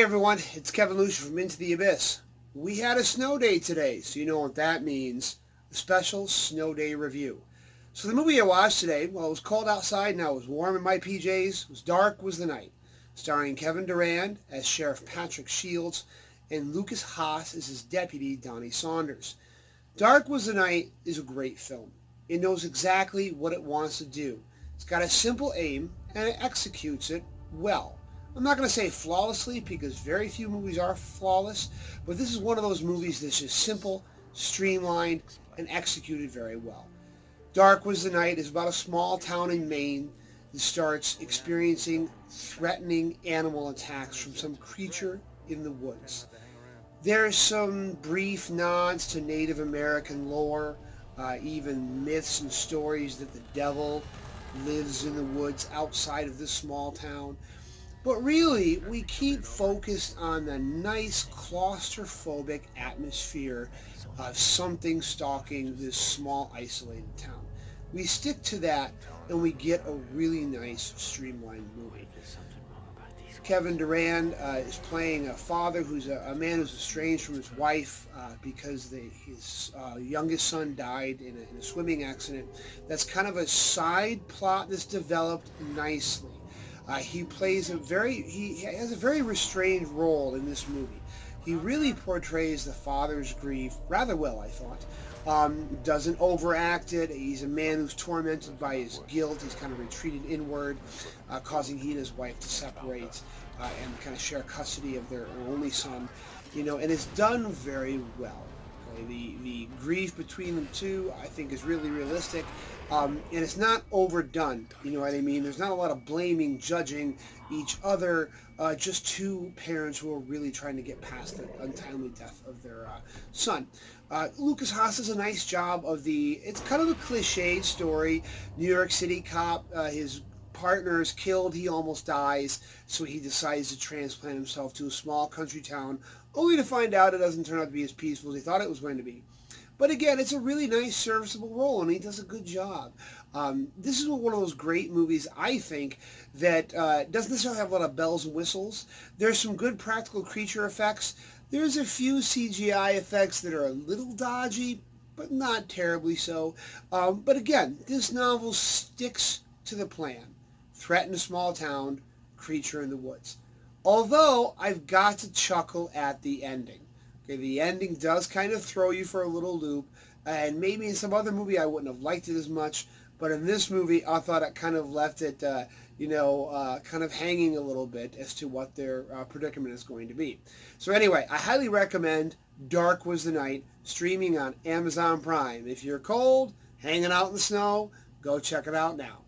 everyone, it's Kevin Lucia from Into the Abyss. We had a snow day today, so you know what that means. A special snow day review. So the movie I watched today, well, it was cold outside and I was warm in my PJs. It was Dark Was the Night, starring Kevin Durand as Sheriff Patrick Shields and Lukas Haas as his deputy, Donnie Saunders. Dark Was the Night is a great film. It knows exactly what it wants to do. It's got a simple aim and it executes it well. I'm not going to say flawlessly because very few movies are flawless, but this is one of those movies that's just simple, streamlined, and executed very well. Dark Was the Night is about a small town in Maine that starts experiencing threatening animal attacks from some creature in the woods. There's some brief nods to Native American lore, even myths and stories that the devil lives in the woods outside of this small town. But really, we keep focused on the nice claustrophobic atmosphere of something stalking this small isolated town. We stick to that and we get a really nice streamlined movie. Kevin Durand is playing a father who's a man who's estranged from his wife because his youngest son died in a swimming accident. That's kind of a side plot that's developed nicely. He has a very restrained role in this movie. He really portrays the father's grief rather well, I thought. Doesn't overact it. He's a man who's tormented by his guilt. He's kind of retreated inward, causing he and his wife to separate and kind of share custody of their only son. And it's done very well. Okay? The grief between them two, I think, is really realistic. And it's not overdone, you know what I mean? There's not a lot of blaming, judging each other, just two parents who are really trying to get past the untimely death of their son. Lukas Haas does a nice job it's kind of a cliched story. New York City cop, his partner is killed, he almost dies, so he decides to transplant himself to a small country town, only to find out it doesn't turn out to be as peaceful as he thought it was going to be. But again, it's a really nice, serviceable role, and he does a good job. This is one of those great movies, I think, that doesn't necessarily have a lot of bells and whistles. There's some good practical creature effects. There's a few CGI effects that are a little dodgy, but not terribly so. But again, this novel sticks to the plan. Threat in a small town, creature in the woods. Although, I've got to chuckle at the ending. Okay, the ending does kind of throw you for a little loop, and maybe in some other movie I wouldn't have liked it as much, but in this movie I thought it kind of left it, kind of hanging a little bit as to what their predicament is going to be. So anyway, I highly recommend Dark Was the Night, streaming on Amazon Prime. If you're cold, hanging out in the snow, go check it out now.